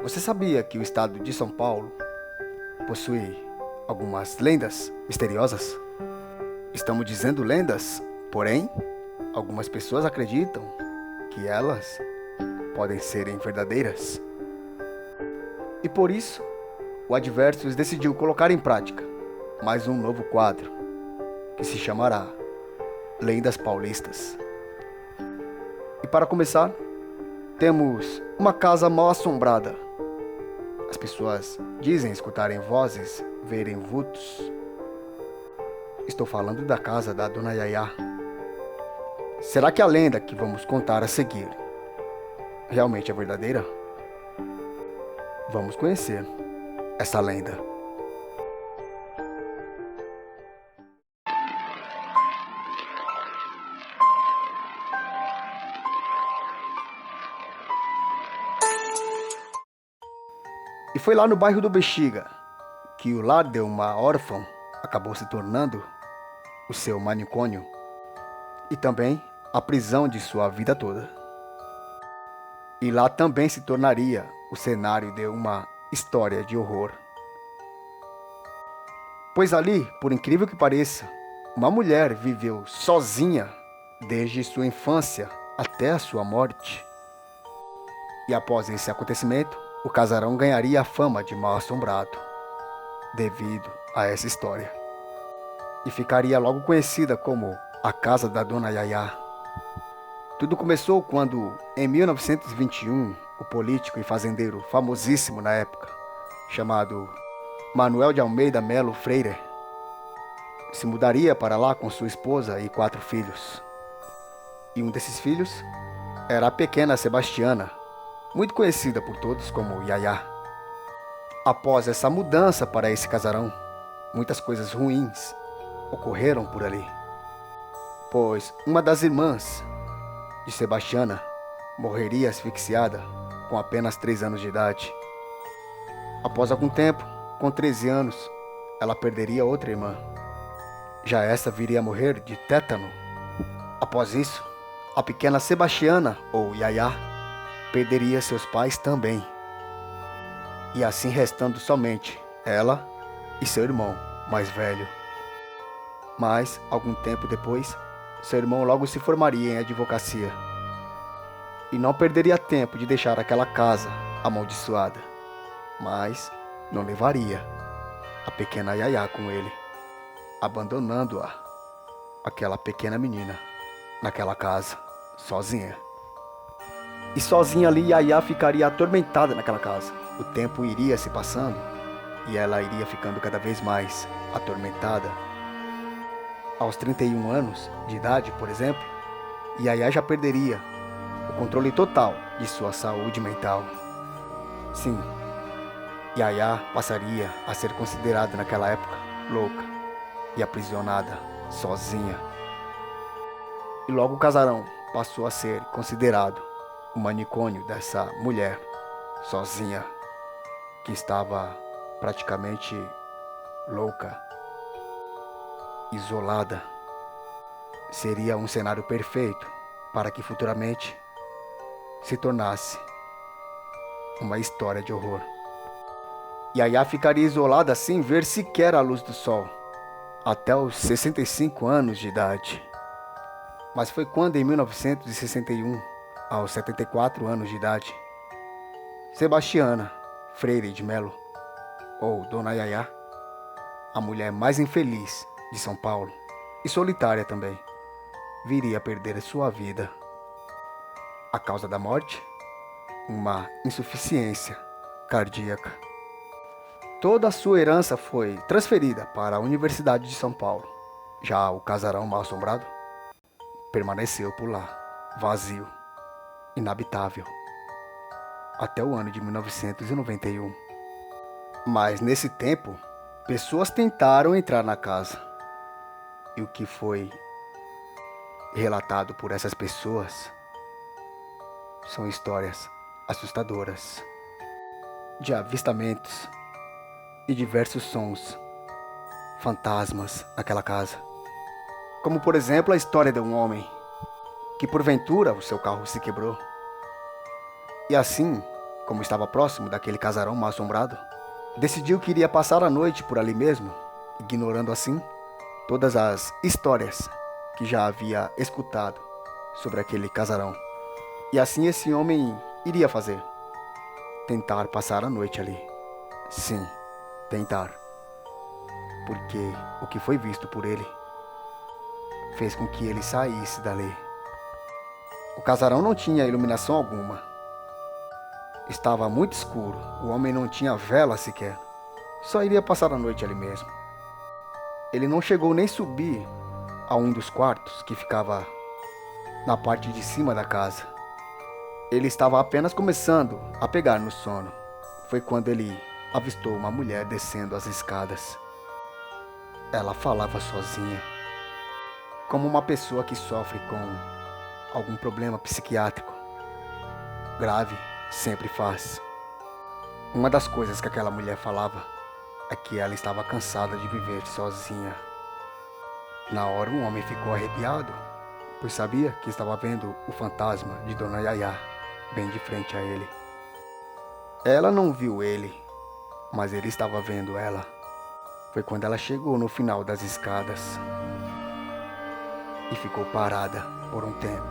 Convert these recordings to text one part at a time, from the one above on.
Você sabia que o estado de São Paulo possui algumas lendas misteriosas? Estamos dizendo lendas, porém, algumas pessoas acreditam que elas podem serem verdadeiras. E por isso, o Adversus decidiu colocar em prática mais um novo quadro, que se chamará Lendas Paulistas. E para começar, temos uma casa mal assombrada. As pessoas dizem escutarem vozes, verem vultos. Estou falando da casa da Dona Yaya. Será que a lenda que vamos contar a seguir realmente é verdadeira? Vamos conhecer essa lenda. E foi lá no bairro do Bexiga que o lar de uma órfã acabou se tornando o seu manicômio e também a prisão de sua vida toda. E lá também se tornaria o cenário de uma história de horror. Pois ali, por incrível que pareça, uma mulher viveu sozinha desde sua infância até a sua morte. E após esse acontecimento, o casarão ganharia a fama de mal-assombrado, devido a essa história. E ficaria logo conhecida como a Casa da Dona Yaya. Tudo começou quando, em 1921, o político e fazendeiro famosíssimo na época, chamado Manuel de Almeida Melo Freire, se mudaria para lá com sua esposa e 4 filhos. E um desses filhos era a pequena Sebastiana, muito conhecida por todos como Yaya. Após essa mudança para esse casarão, muitas coisas ruins ocorreram por ali, pois uma das irmãs de Sebastiana morreria asfixiada com apenas 3 anos de idade. Após algum tempo, com 13 anos, ela perderia outra irmã. Já essa viria a morrer de tétano. Após isso, a pequena Sebastiana, ou Yaya, perderia seus pais também. E assim restando somente ela e seu irmão mais velho. Mas, algum tempo depois, seu irmão logo se formaria em advocacia. E não perderia tempo de deixar aquela casa amaldiçoada. Mas não levaria a pequena Yaya com ele, abandonando-a, aquela pequena menina, naquela casa, sozinha. E sozinha ali, Yaya ficaria atormentada naquela casa. O tempo iria se passando e ela iria ficando cada vez mais atormentada. Aos 31 anos de idade, por exemplo, Yaya já perderia o controle total de sua saúde mental. Sim, Yaya passaria a ser considerada naquela época louca e aprisionada sozinha. E logo o casarão passou a ser considerado o manicômio dessa mulher sozinha, que estava praticamente louca, isolada. Seria um cenário perfeito para que futuramente se tornasse uma história de horror. Yaya ficaria isolada sem ver sequer a luz do sol, até os 65 anos de idade. Mas foi quando, em 1961, aos 74 anos de idade, Sebastiana Freire de Melo, ou Dona Yaya, a mulher mais infeliz de São Paulo, e solitária também, viria a perder sua vida. A causa da morte? Uma insuficiência cardíaca. Toda a sua herança foi transferida para a Universidade de São Paulo. Já o casarão mal-assombrado permaneceu por lá, vazio, inabitável, até o ano de 1991. Mas nesse tempo, pessoas tentaram entrar na casa. E o que foi relatado por essas pessoas são histórias assustadoras, de avistamentos e diversos sons, fantasmas naquela casa. Como por exemplo a história de um homem que porventura o seu carro se quebrou. E assim como estava próximo daquele casarão mal assombrado, decidiu que iria passar a noite por ali mesmo, ignorando assim todas as histórias que já havia escutado sobre aquele casarão. E assim esse homem iria fazer: tentar passar a noite ali. Sim, tentar. Porque o que foi visto por ele fez com que ele saísse dali. O casarão não tinha iluminação alguma. Estava muito escuro. O homem não tinha vela sequer. Só iria passar a noite ali mesmo. Ele não chegou nem subir a um dos quartos que ficava na parte de cima da casa. Ele estava apenas começando a pegar no sono. Foi quando ele avistou uma mulher descendo as escadas. Ela falava sozinha, como uma pessoa que sofre com algum problema psiquiátrico grave sempre faz. Uma das coisas que aquela mulher falava é que ela estava cansada de viver sozinha. Na hora o homem ficou arrepiado, pois sabia que estava vendo o fantasma de Dona Yaya bem de frente a ele. Ela não viu ele, mas ele estava vendo ela. Foi quando ela chegou no final das escadas e ficou parada por um tempo.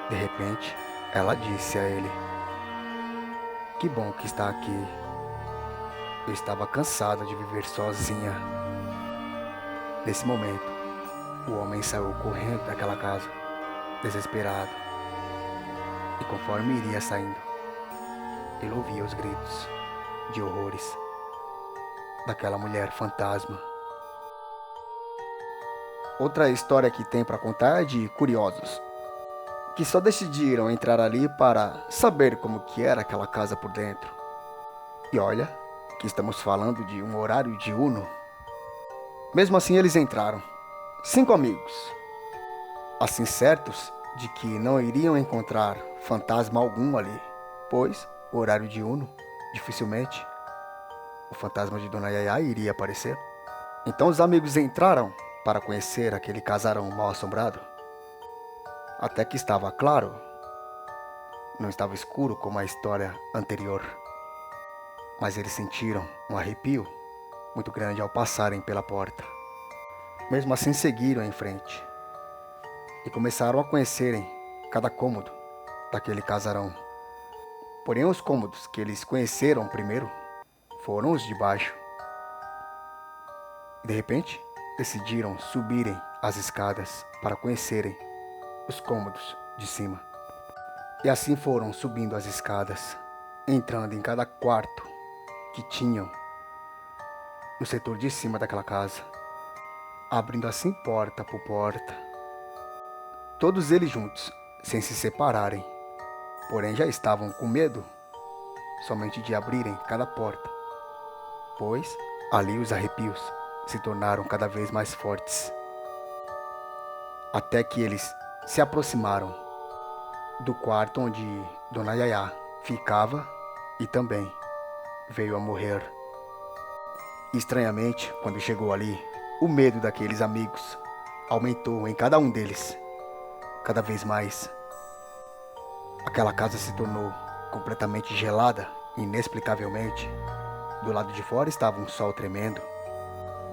De repente, ela disse a ele: "Que bom que está aqui. Eu estava cansada de viver sozinha." Nesse momento, o homem saiu correndo daquela casa, desesperado. E conforme iria saindo, ele ouvia os gritos de horrores daquela mulher fantasma. Outra história que tem para contar é de curiosos que só decidiram entrar ali para saber como que era aquela casa por dentro. E olha que estamos falando de um horário diurno. Mesmo assim eles entraram, 5 amigos, assim certos de que não iriam encontrar fantasma algum ali, pois o horário diurno, dificilmente o fantasma de Dona Yaya iria aparecer. Então os amigos entraram para conhecer aquele casarão mal assombrado. Até que estava claro, não estava escuro como a história anterior. Mas eles sentiram um arrepio muito grande ao passarem pela porta. Mesmo assim seguiram em frente e começaram a conhecerem cada cômodo daquele casarão. Porém os cômodos que eles conheceram primeiro foram os de baixo. De repente, decidiram subirem as escadas para conhecerem os cômodos de cima. E assim foram subindo as escadas, entrando em cada quarto que tinham no setor de cima daquela casa, abrindo assim porta por porta. Todos eles juntos, sem se separarem, porém já estavam com medo somente de abrirem cada porta, pois ali os arrepios se tornaram cada vez mais fortes. Até que eles se aproximaram do quarto onde Dona Yaya ficava e também veio a morrer. Estranhamente, quando chegou ali, o medo daqueles amigos aumentou em cada um deles, cada vez mais. Aquela casa se tornou completamente gelada, inexplicavelmente. Do lado de fora estava um sol tremendo,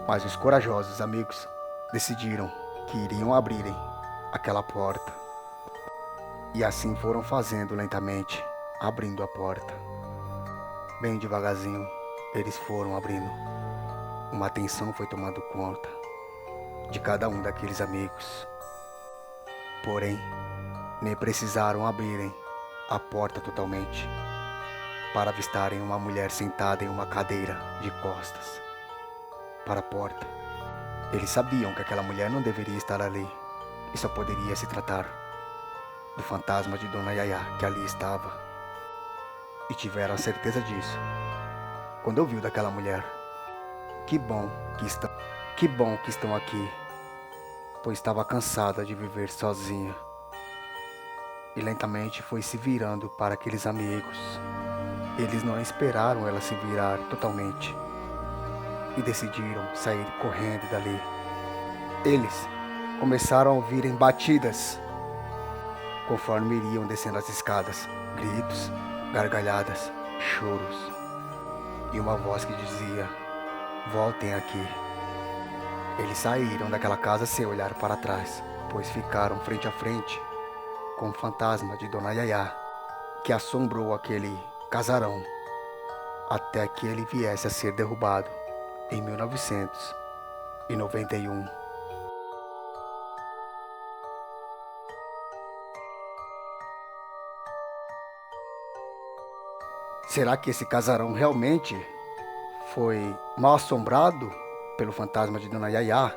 mas os corajosos amigos decidiram que iriam abrirem aquela porta. E assim foram fazendo lentamente, abrindo a porta. Bem devagarzinho, eles foram abrindo. Uma tensão foi tomando conta de cada um daqueles amigos. Porém, nem precisaram abrirem a porta totalmente para avistarem uma mulher sentada em uma cadeira de costas para a porta. Eles sabiam que aquela mulher não deveria estar ali e só poderia se tratar do fantasma de Dona Yaya que ali estava. E tiveram a certeza disso quando ouviu daquela mulher: Que bom que estão aqui, pois estava cansada de viver sozinha." E lentamente foi se virando para aqueles amigos. Eles não esperaram ela se virar totalmente e decidiram sair correndo dali. Eles começaram a ouvirem batidas conforme iriam descendo as escadas, gritos gargalhadas, choros e uma voz que dizia: voltem aqui. Eles saíram daquela casa sem olhar para trás, pois ficaram frente a frente com o fantasma de Dona Yaya, que assombrou aquele casarão até que ele viesse a ser derrubado em 1991. Será que esse casarão realmente foi mal assombrado pelo fantasma de Dona Yaya?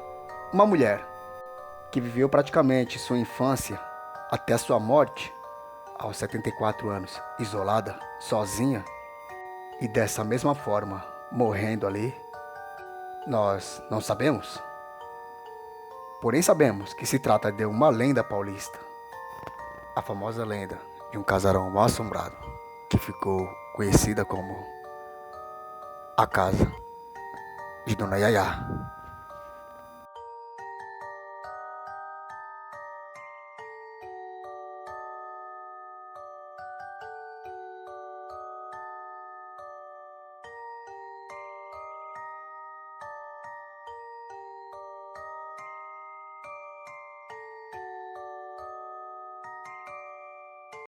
Uma mulher que viveu praticamente sua infância até sua morte, aos 74 anos, isolada, sozinha, e dessa mesma forma, morrendo ali? Nós não sabemos. Porém sabemos que se trata de uma lenda paulista, a famosa lenda de um casarão mal assombrado, que ficou conhecida como a Casa de Dona Yaya.